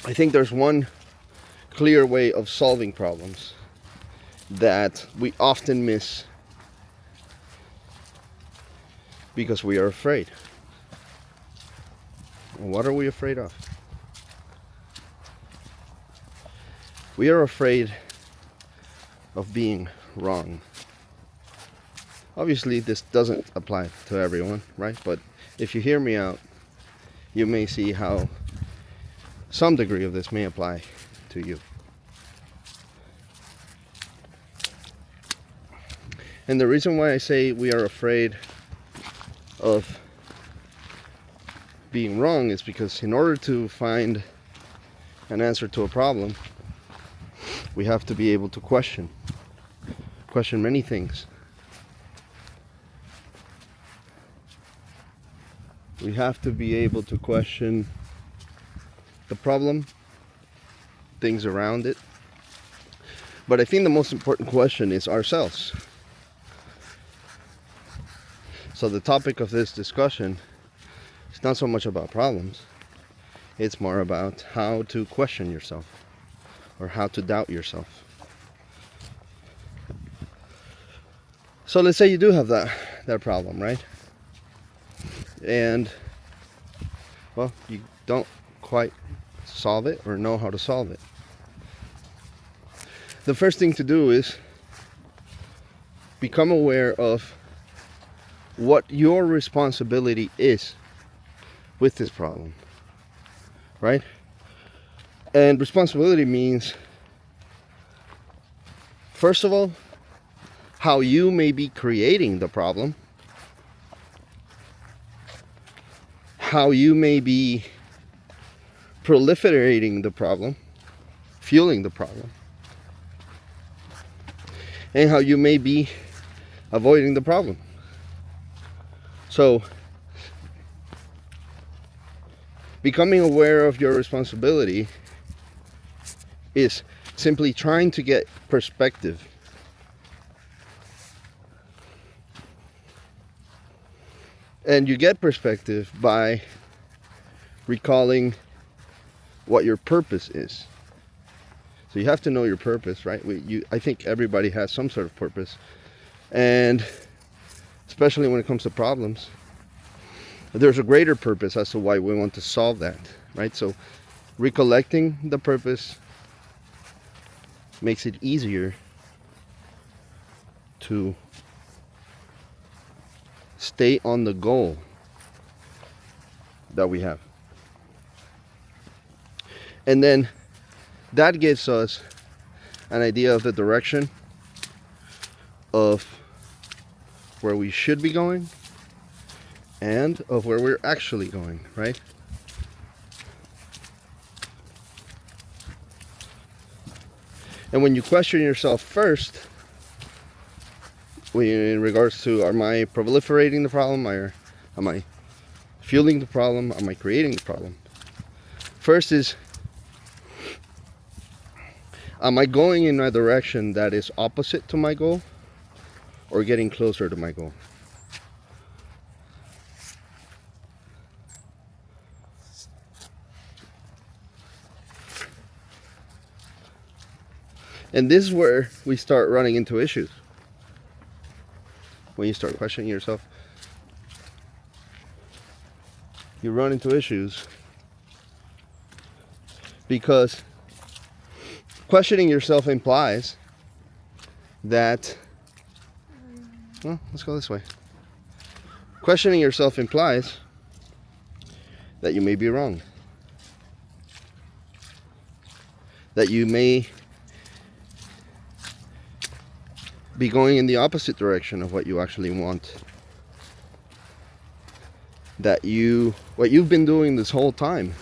I think there's one clear way of solving problems that we often miss because we are afraid. What are we afraid of? We are afraid of being wrong. Obviously, this doesn't apply to everyone, right? But if you hear me out, you may see how some degree of this may apply to you. And the reason why I say we are afraid of being wrong is because in order to find an answer to a problem, we have to be able to question many things. We have to be able to question the problem, things around it. But I think the most important question is ourselves. So the topic of this discussion is not so much about problems. It's more about how to question yourself or how to doubt yourself. So let's say you do have that problem, right? And well, you don't quite solve it or know how to solve it. The first thing to do is become aware of what your responsibility is with this problem, right? And responsibility means, first of all, how you may be creating the problem, how you may be proliferating the problem, fueling the problem, and how you may be avoiding the problem. So, becoming aware of your responsibility is simply trying to get perspective. And you get perspective by recalling what your purpose is. So you have to know your purpose, right? I think everybody has some sort of purpose. And especially when it comes to problems, there's a greater purpose as to why we want to solve that, right? So recollecting the purpose makes it easier to stay on the goal that we have. And then that gives us an idea of the direction of where we should be going and of where we're actually going, right? And when you question yourself first, in regards to, am I proliferating the problem, or am I fueling the problem, am I creating the problem? First is, am I going in a direction that is opposite to my goal or getting closer to my goal? And this is where we start running into issues. When you start questioning yourself, you run into issues because questioning yourself implies that, well, let's go this way. Questioning yourself implies that you may be wrong, that you may be going in the opposite direction of what you actually want, that what you've been doing this whole time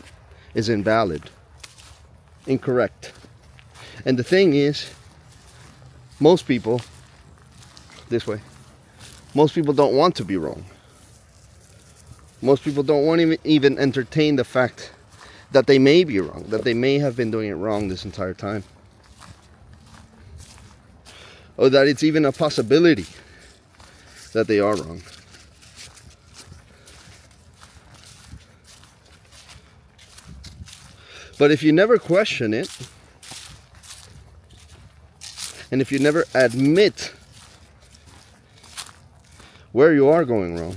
is invalid, incorrect. And the thing is, most people, this way, most people don't want to be wrong. Most people don't want to even entertain the fact that they may be wrong, that they may have been doing it wrong this entire time. Or that it's even a possibility that they are wrong. But if you never question it, and if you never admit where you are going wrong,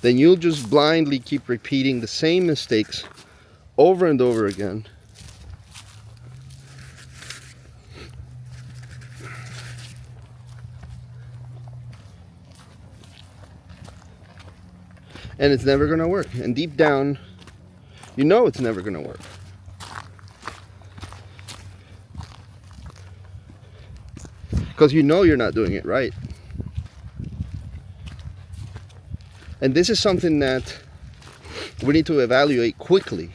then you'll just blindly keep repeating the same mistakes over and over again. And it's never going to work. And deep down, you know it's never going to work. Because you know you're not doing it right. And this is something that we need to evaluate quickly.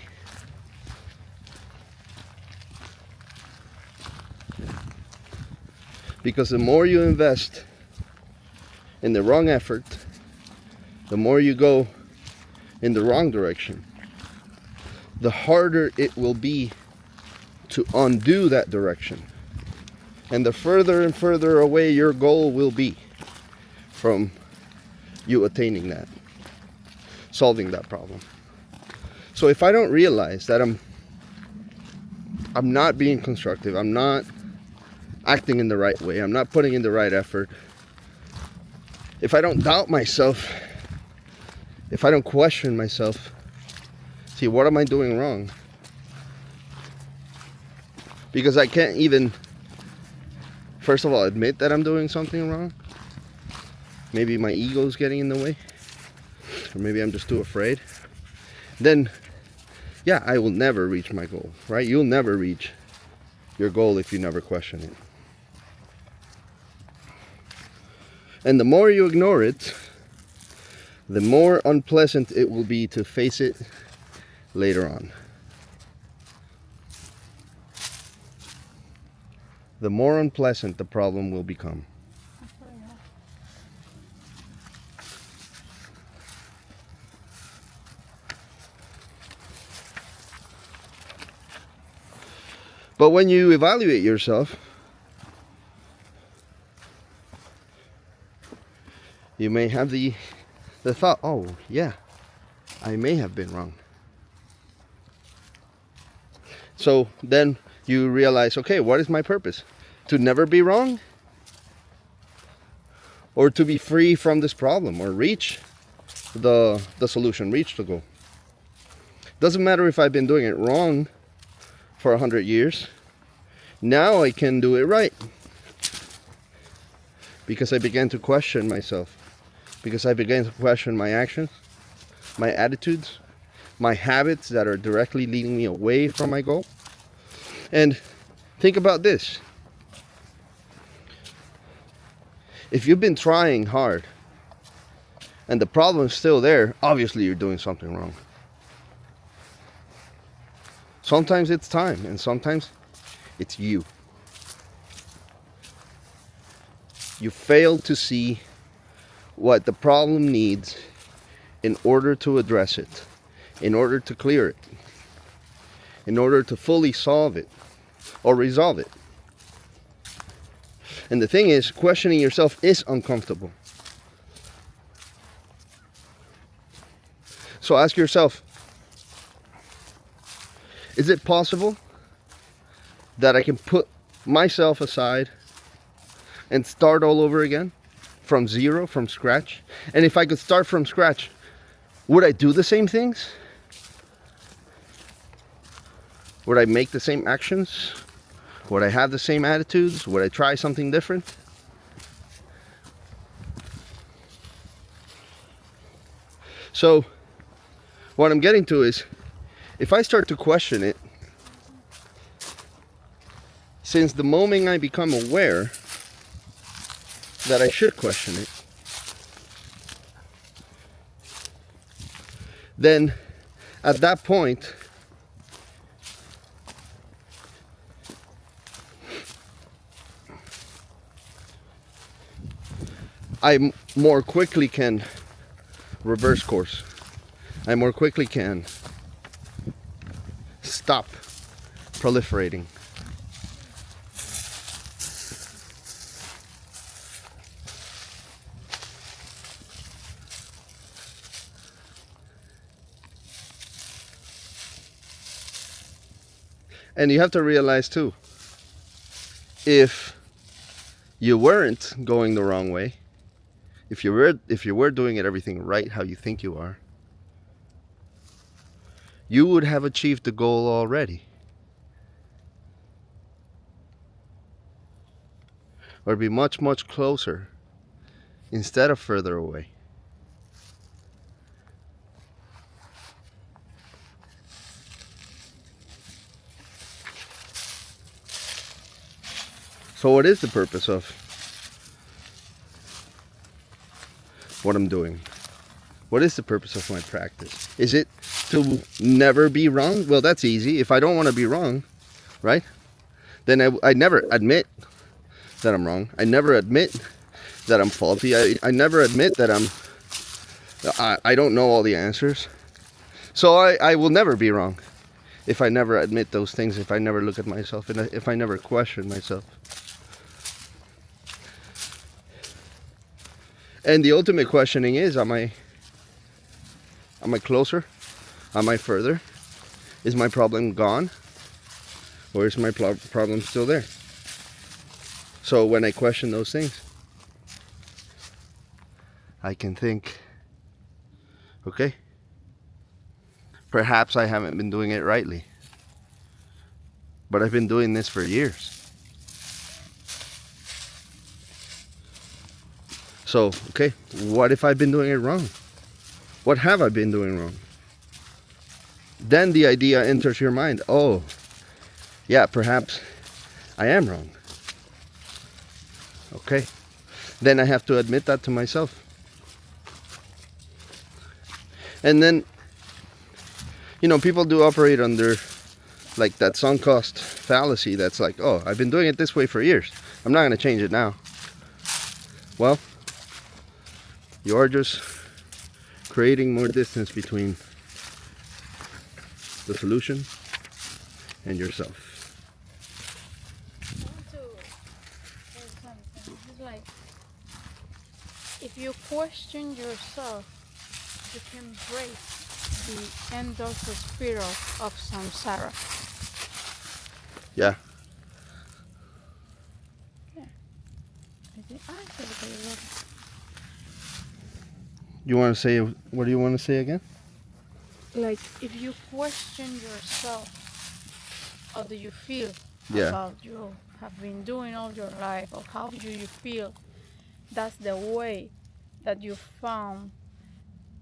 Because the more you invest in the wrong effort, the more you go in the wrong direction, the harder it will be to undo that direction. And the further and further away your goal will be from you attaining that, solving that problem. So if I don't realize that I'm not being constructive, I'm not acting in the right way, I'm not putting in the right effort, if I don't doubt myself, if I don't question myself, see, what am I doing wrong? Because I can't even, first of all, admit that I'm doing something wrong. Maybe my ego's getting in the way, or maybe I'm just too afraid. Then, yeah, I will never reach my goal, right? You'll never reach your goal if you never question it. And the more you ignore it, the more unpleasant it will be to face it later on. The more unpleasant the problem will become. But when you evaluate yourself, you may have the thought, oh yeah, I may have been wrong. So then you realize, okay, what is my purpose? To never be wrong? Or to be free from this problem, or reach the solution, reach the goal. Doesn't matter if I've been doing it wrong for 100 years. Now I can do it right. Because I began to question myself. Because I began to question my actions, my attitudes, my habits that are directly leading me away from my goal. And think about this. If you've been trying hard and the problem is still there, obviously you're doing something wrong. Sometimes it's time, and sometimes it's you. You failed to see what the problem needs in order to address it, in order to clear it, in order to fully solve it or resolve it. And the thing is, questioning yourself is uncomfortable. So ask yourself, is it possible that I can put myself aside and start all over again? From zero, from scratch? And if I could start from scratch, would I do the same things? Would I make the same actions? Would I have the same attitudes? Would I try something different? So what I'm getting to is, if I start to question it, since the moment I become aware that I should question it, then at that point I more quickly can reverse course. I more quickly can stop proliferating. And you have to realize too, if you weren't going the wrong way, if you were doing it everything right how you think you are, you would have achieved the goal already. Or be much, much closer instead of further away. So what is the purpose of what I'm doing? What is the purpose of my practice? Is it to never be wrong? Well, that's easy. If I don't want to be wrong, right? Then I never admit that I'm wrong. I never admit that I'm faulty. I never admit that I don't know all the answers. So I will never be wrong if I never admit those things, if I never look at myself, and if I never question myself. And the ultimate questioning is, am I closer? Am I further? Is my problem gone? Or is my problem still there? So when I question those things, I can think, okay, perhaps I haven't been doing it rightly, but I've been doing this for years. So, okay, what if I've been doing it wrong? What have I been doing wrong? Then the idea enters your mind, oh, yeah, perhaps I am wrong. Okay, then I have to admit that to myself. And then, you know, people do operate under like that sunk cost fallacy that's like, oh, I've been doing it this way for years. I'm not going to change it now. Well, you're just creating more distance between the solution and yourself. I want to say something. It's like, if you question yourself, you can break the endless spiral of samsara. Yeah. Yeah. I think I feel very well. You want to say, what do you want to say again? Like, if you question yourself, how do you feel Yeah. about you have been doing all your life, or how do you feel? That's the way that you found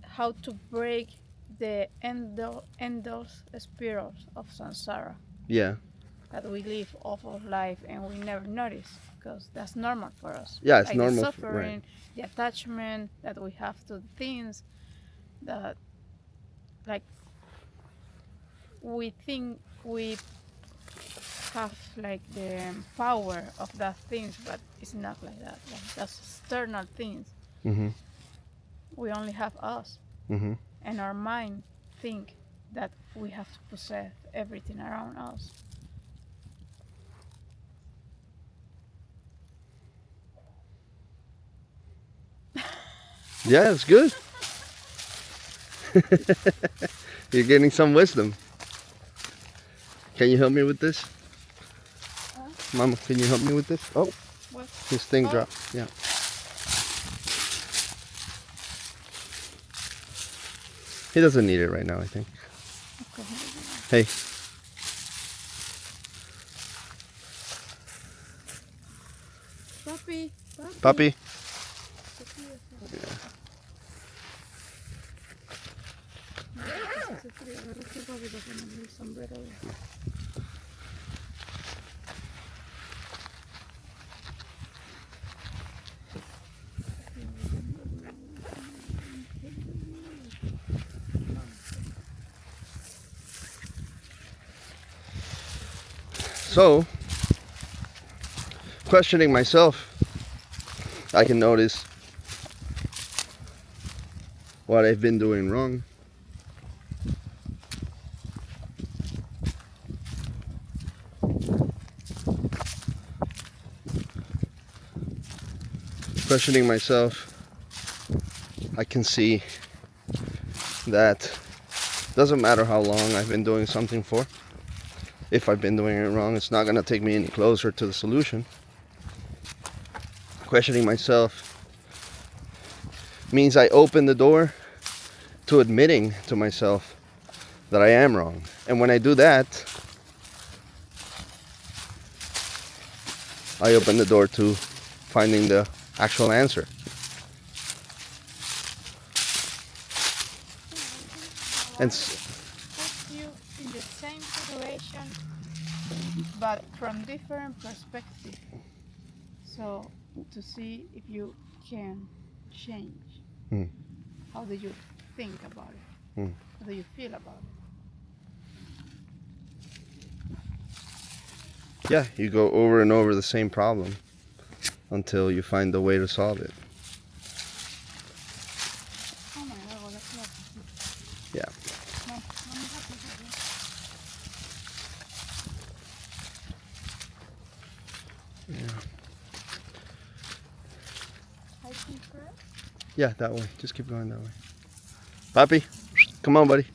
how to break the endless spirals of samsara Yeah. that we live off of life and we never notice, because that's normal for us. Yeah, it's like normal. the suffering, the attachment that we have to things that, like, we think we have like the power of that things, but it's not like that. Like, that's external things. Mm-hmm. We only have us, Mm-hmm. and our mind think that we have to possess everything around us. Yeah, it's good. You're getting some wisdom. Can you help me with this? Mama, can you help me with this? Oh, What? this thing Oh. dropped. Yeah. He doesn't need it right now, I think. Okay. Hey. Papi. Papi. So, questioning myself, I can notice what I've been doing wrong. Questioning myself, I can see that doesn't matter how long I've been doing something for, If I've been doing it wrong, it's not going to take me any closer to the solution. Questioning myself means I open the door to admitting to myself that I am wrong. And when I do that, I open the door to finding the actual answer. And Put you in the same situation, but from different perspective. So to see if you can change. Hmm. How do you think about it? Hmm. How do you feel about it? yeah, you go over and over the same problem until you find the way to solve it. Oh my God, well, that's lovely. Yeah. No, no, no. I think correct. Yeah, that way. Just keep going that way. Papi, come on, buddy.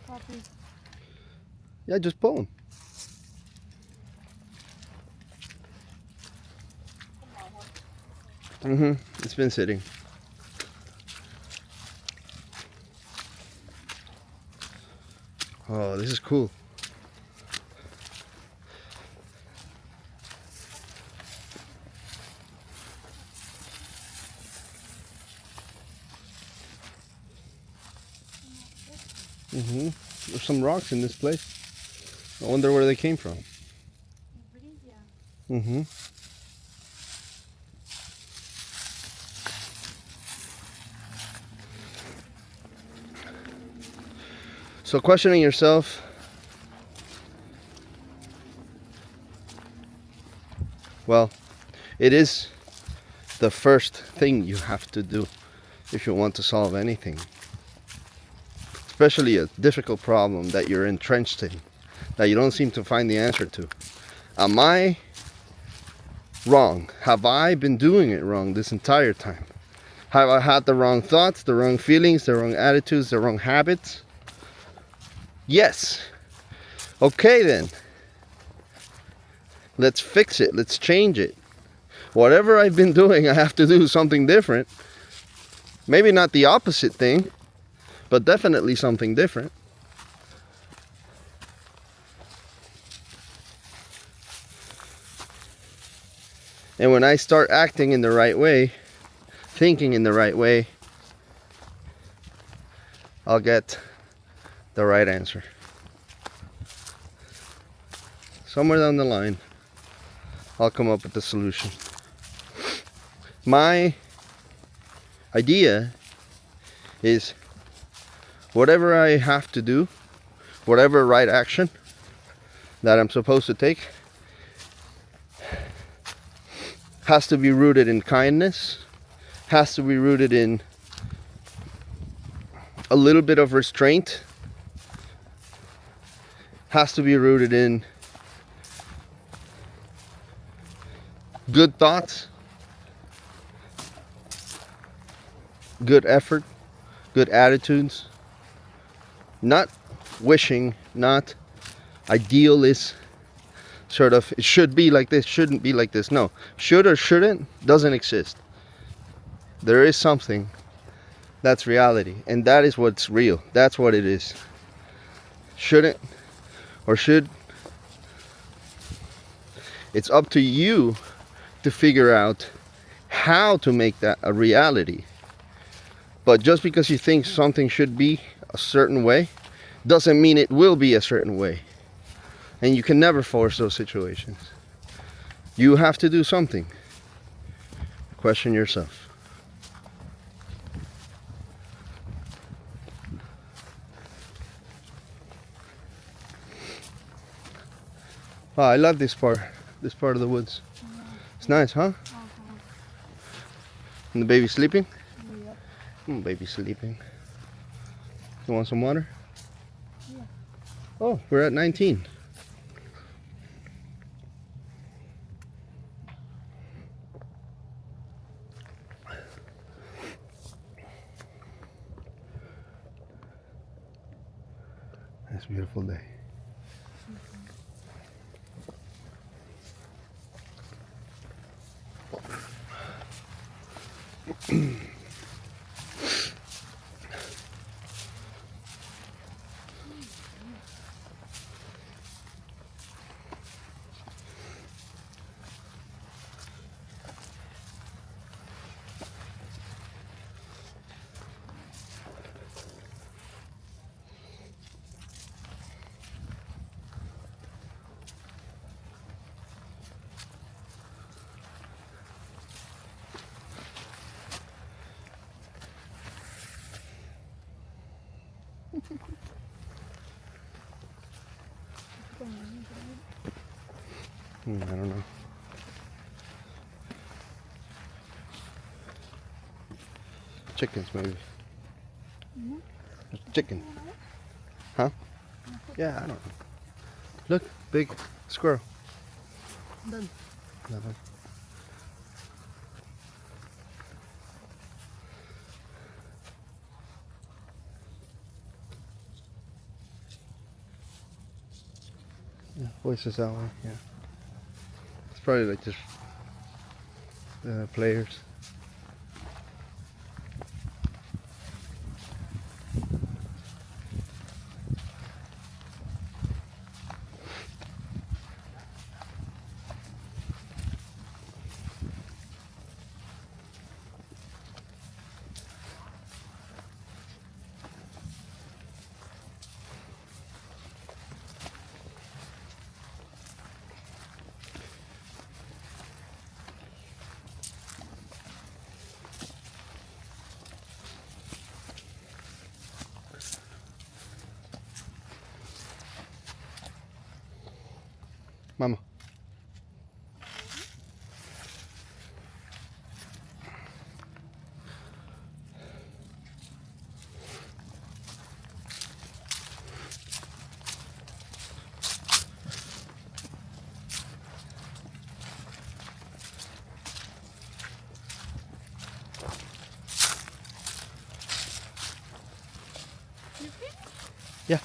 Copy. Yeah, just pull him. It's been sitting. Oh, this is cool. There's some rocks in this place. I wonder where they came from. Brilla. So questioning yourself, well, it is the first thing you have to do if you want to solve anything. Especially a difficult problem that you're entrenched in, that you don't seem to find the answer to. Am I wrong? Have I been doing it wrong this entire time? Have I had the wrong thoughts, the wrong feelings, the wrong attitudes, the wrong habits? Yes. Okay then. Let's fix it. Let's change it. Whatever I've been doing, I have to do something different. Maybe not the opposite thing, but definitely something different. And when I start acting in the right way, thinking in the right way, I'll get the right answer. Somewhere down the line, I'll come up with the solution. My idea is whatever I have to do, whatever right action that I'm supposed to take, has to be rooted in kindness, has to be rooted in a little bit of restraint, has to be rooted in good thoughts, good effort, good attitudes, not wishing, not idealist sort of, it should be like this, shouldn't be like this. No, should or shouldn't doesn't exist. There is something that's reality, and that is what's real. That's what it is. Shouldn't or should, it's up to you to figure out how to make that a reality. But just because you think something should be a certain way doesn't mean it will be a certain way. And you can never force those situations. You have to do something. Question yourself. Oh, I love this part of the woods. It's nice, huh? And the baby's sleeping? Yep. Baby's sleeping. You want some water? Yeah. Oh, we're at 19. It's a beautiful day. I don't know. Chickens, maybe. Chicken. Huh? Yeah, I don't know. Look, big squirrel. ¿Dónde? Nothing. Yeah, voices that way. Yeah. It's probably like just players. Mama. Yeah.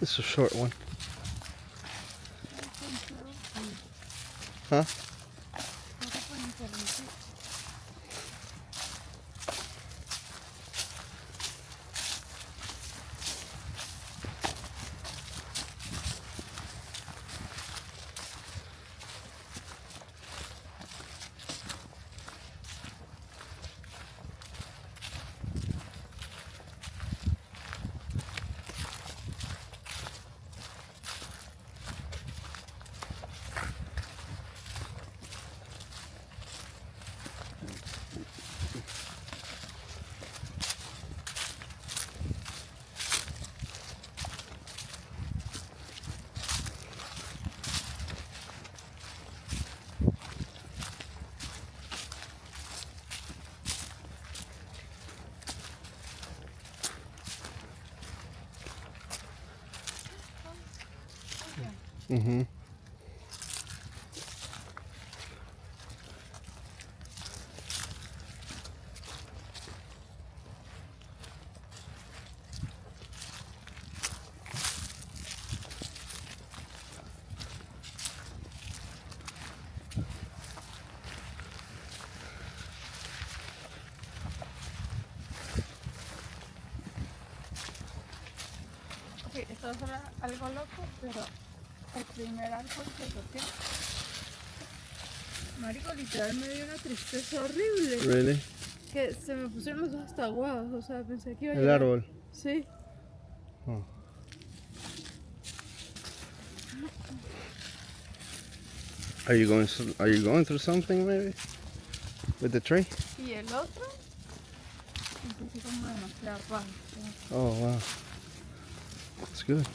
This is a short one. Huh? Mm-hmm. Sí, esto es algo loco, pero el primer árbol que toqué, marico, literal me dio una tristeza horrible. Really? Que se me pusieron los ojos hasta aguados, o sea, pensé que iba a El llorar. árbol. Sí. Oh. Are you going through something maybe with the tree? Y el otro, sentí como demasiada paz. Oh wow. That's good.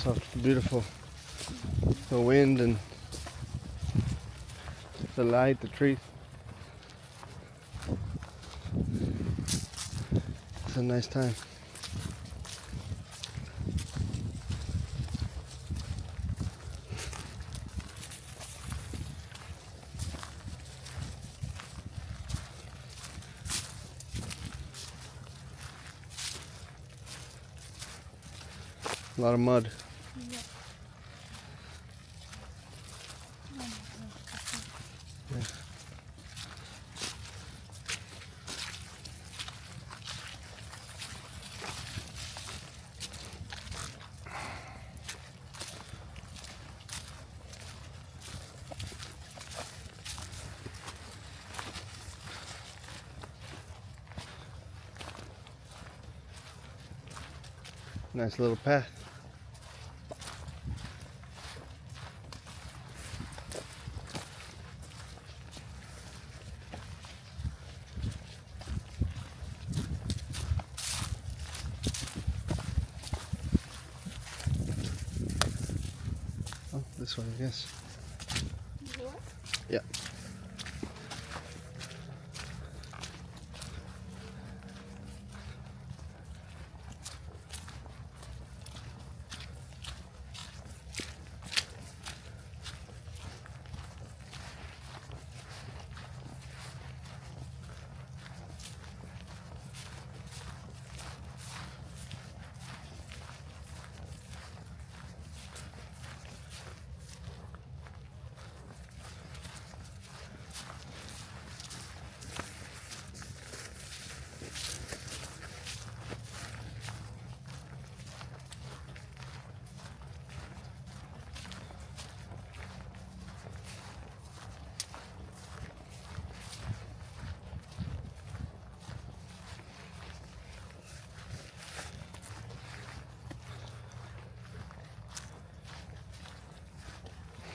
So beautiful. The wind and the light, the trees. It's a nice time. A lot of mud. Yeah. Nice little path. Oh, this way, I guess. What? Yeah.